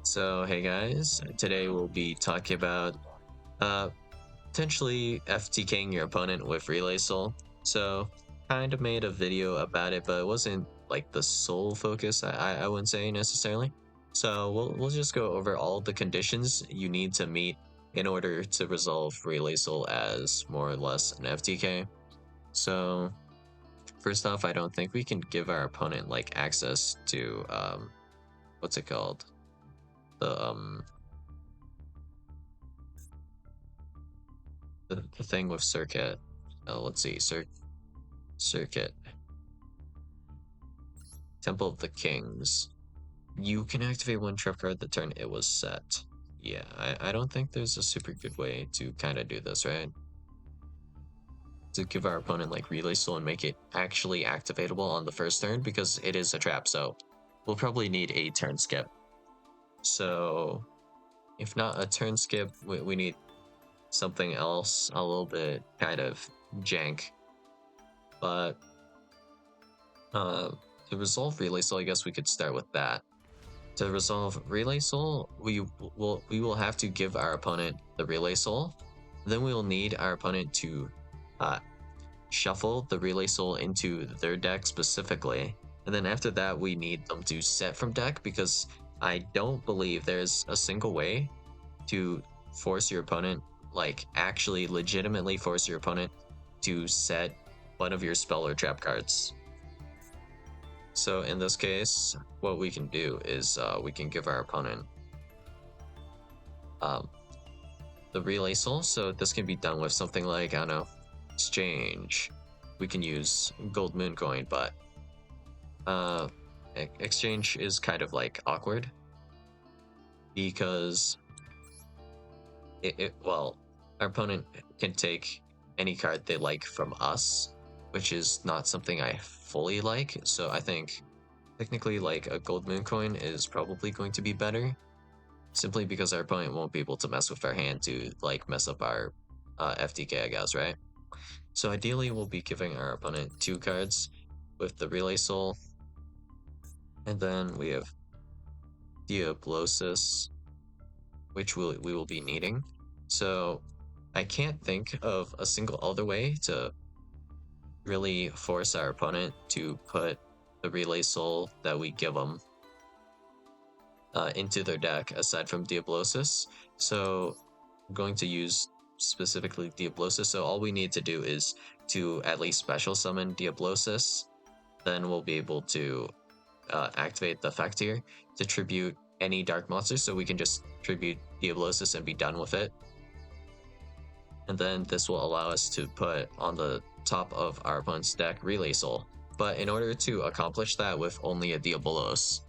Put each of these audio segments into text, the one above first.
So hey guys, today we'll be talking about uh potentially FTKing your opponent with Relay Soul. So kind of made a video about it, but it wasn't like the sole focus, I wouldn't say necessarily. So we'll just go over all the conditions you need to meet in order to resolve Relay Soul as more or less an FTK. So first off, I don't think we can give our opponent like access to what's it called? The the thing with circuit. Let's see, circuit. Temple of the Kings. You can activate one trap card the turn it was set. Yeah, I don't think there's a super good way to kind of do this, right? To give our opponent like Relay Soul and make it actually activatable on the first turn because it is a trap, so we'll probably need a turn skip. So if not a turn skip, we need something else a little bit kind of jank. But to resolve Relay Soul, I guess we could start with that. To resolve Relay Soul, we will have to give our opponent the Relay Soul. Then we will need our opponent to shuffle the Relay Soul into their deck specifically. And then after that, we need them to set from deck because I don't believe there's a single way to force your opponent, like actually legitimately force your opponent to set one of your spell or trap cards. So in this case, what we can do is we can give our opponent the Relay Soul. So this can be done with something like, I don't know, exchange. We can use Gold Moon Coin, but exchange is kind of like awkward because well, our opponent can take any card they like from us, which is not something I fully like. So I think technically like a Gold Moon Coin is probably going to be better, simply because our opponent won't be able to mess with our hand to like mess up our FTK, I guess, right? So ideally we'll be giving our opponent 2 cards with the Relay Soul, and then we have Diablosis, which we will be needing. So I can't think of a single other way to really force our opponent to put the Relay Soul that we give them into their deck aside from Diablosis. So I'm going to use specifically Diablosis. So all we need to do is to at least special summon Diablosis. Then we'll be able to activate the effect here to tribute any dark monster. So we can just tribute Diablosis and be done with it. And then this will allow us to put on the top of our opponent's deck Relay Soul. But in order to accomplish that with only a Diabolos,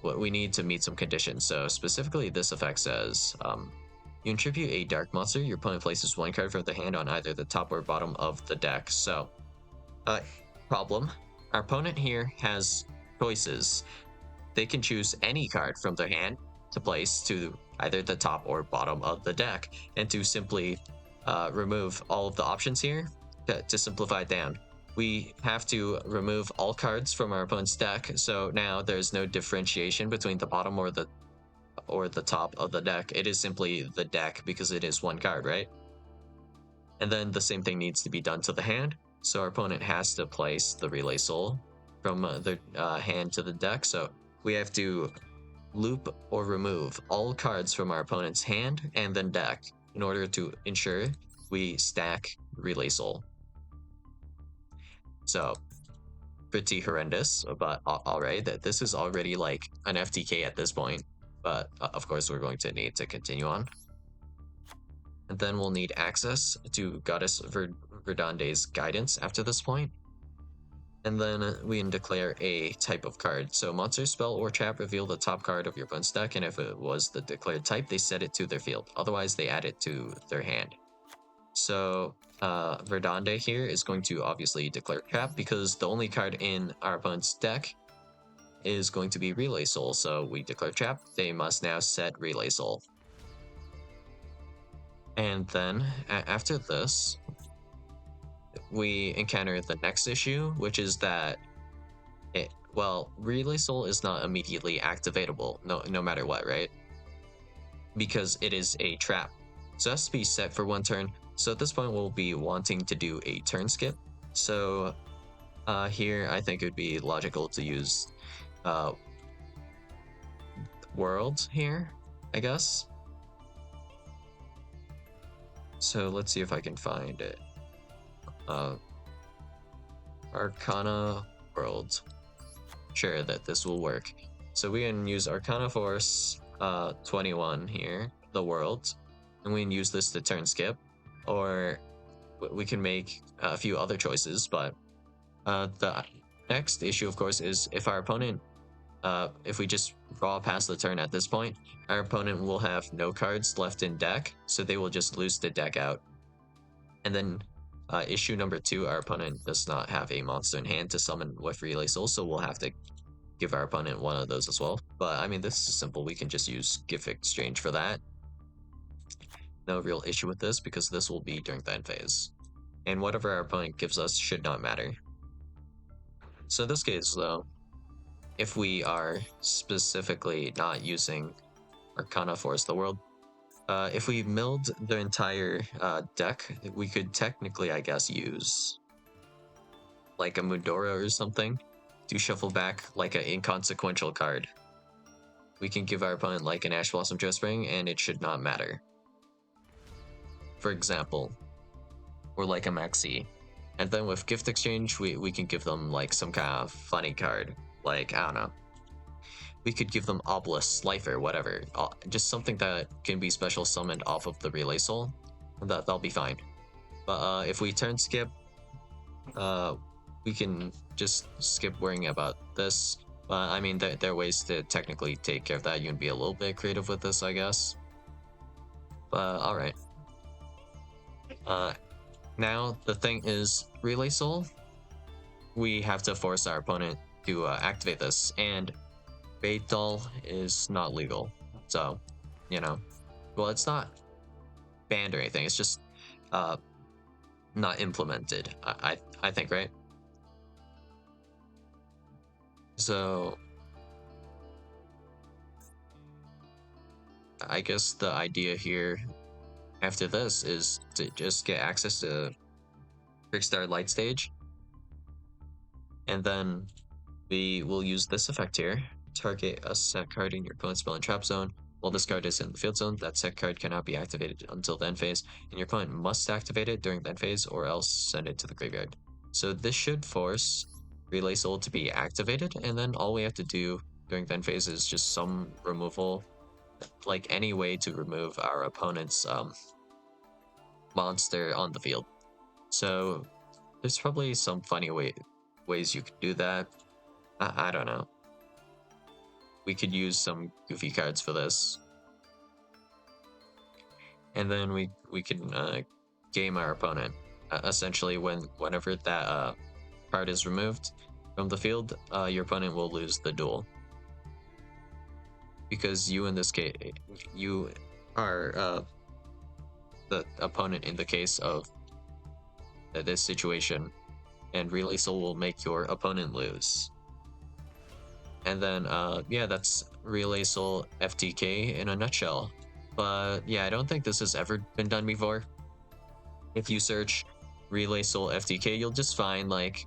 we need to meet some conditions. So specifically, this effect says you tribute a dark monster. Your opponent places 1 card from their hand on either the top or bottom of the deck. So, problem. Our opponent here has choices. They can choose any card from their hand to place to either the top or bottom of the deck, and to simply remove all of the options here to simplify it down. We have to remove all cards from our opponent's deck, so now there's no differentiation between the bottom or the top of the deck. It is simply the deck because it is 1 card, right? And then the same thing needs to be done to the hand. So our opponent has to place the Relay Soul from their hand to the deck. So we have to loop or remove all cards from our opponent's hand and then deck in order to ensure we stack Relay Soul. So pretty horrendous, but alright, that this is already like an FTK at this point, but of course we're going to need to continue on. And then we'll need access to Goddess Verdande's guidance after this point. And then we can declare a type of card. So monster, spell, or trap reveal the top card of your opponent's deck, and if it was the declared type, they set it to their field. Otherwise, they add it to their hand. So Verdande here is going to obviously declare trap because the only card in our opponent's deck is going to be Relay Soul. So we declare trap. They must now set Relay Soul. And then after this, we encounter the next issue, which is that well, Relay Soul is not immediately activatable, no matter what, right? Because it is a trap. So it has to be set for 1 turn. So at this point, we'll be wanting to do a turn skip. So here, I think it would be logical to use uh, World here, I guess. So let's see if I can find it. Arcana World. Sure, that this will work. So we can use Arcana Force 21 here, the world, and we can use this to turn skip, or we can make a few other choices, but the next issue, of course, is if our opponent, if we just draw past the turn at this point, our opponent will have no cards left in deck, so they will just lose the deck out. And then issue number 2, our opponent does not have a monster in hand to summon with Relay Soul, so we'll have to give our opponent one of those as well. But I mean, this is simple. We can just use Gift Exchange for that. No real issue with this because this will be during the end phase. And whatever our opponent gives us should not matter. So in this case, though, if we are specifically not using Arcana Force the World, if we milled the entire deck, we could technically, I guess, use like a Mudora or something to shuffle back like an inconsequential card. We can give our opponent like an Ash Blossom Dressspring and it should not matter. For example, or like a Maxi. And then with Gift Exchange, we can give them like some kind of funny card. Like, I don't know. We could give them Obelisk, Slifer, whatever. Just something that can be special summoned off of the Relay Soul. That'll be fine. But if we turn skip, we can just skip worrying about this. I mean, there are ways to technically take care of that. You can be a little bit creative with this, I guess. But alright. Now, the thing is, Relay Soul, we have to force our opponent to activate this, and Bait Doll is not legal. So, you know, well, it's not banned or anything, it's just not implemented, I think, right? So, I guess the idea here after this is to just get access to Trickstar Light Stage, and then we will use this effect here. Target a set card in your opponent's spell and trap zone. While this card is in the field zone, that set card cannot be activated until the end phase, and your opponent must activate it during the end phase or else send it to the graveyard. So this should force Relay Soul to be activated, and then all we have to do during the end phase is just some removal, like any way to remove our opponent's monster on the field. So there's probably some funny ways you could do that. I don't know. We could use some goofy cards for this. And then we can game our opponent. Essentially, whenever that card is removed from the field, your opponent will lose the duel. Because you, in this case, you are the opponent in the case of this situation, and Relay Soul will make your opponent lose. And then, yeah, that's Relay Soul FTK in a nutshell. But yeah, I don't think this has ever been done before. If you search Relay Soul FTK, you'll just find like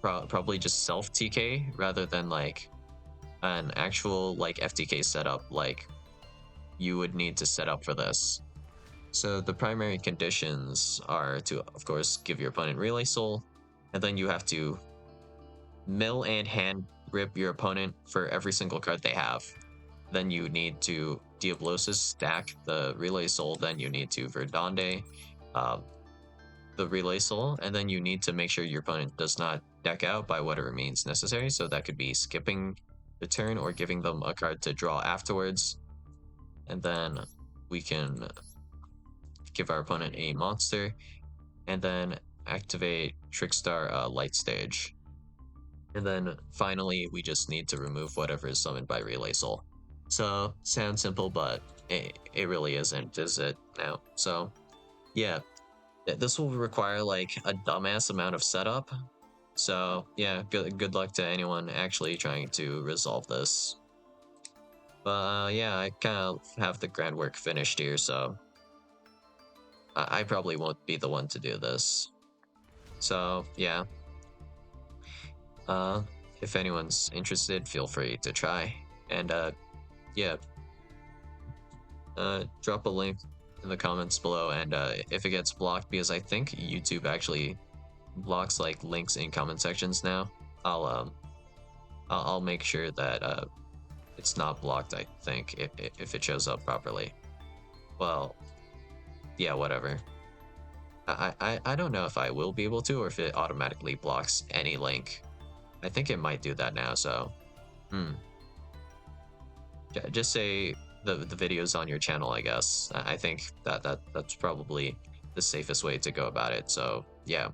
probably just self TK rather than like an actual like FTK setup like you would need to set up for this. So the primary conditions are to, of course, give your opponent Relay Soul, and then you have to mill and hand rip your opponent for every single card they have. Then you need to Diablosis stack the Relay Soul, then you need to Verdande the Relay Soul, and then you need to make sure your opponent does not deck out by whatever means necessary. So that could be skipping the turn or giving them a card to draw afterwards. And then we can give our opponent a monster, and then activate Trickstar Light Stage. And then finally, we just need to remove whatever is summoned by Relay Soul. So, sounds simple, but it really isn't, is it now? So, yeah, this will require like a dumbass amount of setup, So yeah, good luck to anyone actually trying to resolve this. But yeah, I kind of have the groundwork finished here, so I probably won't be the one to do this. So yeah, uh, if anyone's interested, feel free to try. And yeah, drop a link in the comments below. And if it gets blocked, because I think YouTube actually blocks like links in comment sections now, I'll um I'll make sure that it's not blocked. I think if it shows up properly. Well, yeah, whatever. I don't know if I will be able to or if it automatically blocks any link. I think it might do that now, so hmm. Just say the videos on your channel, I guess. I think that's probably the safest way to go about it. So yeah,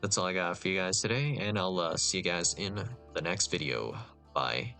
that's all I got for you guys today, and I'll see you guys in the next video. Bye.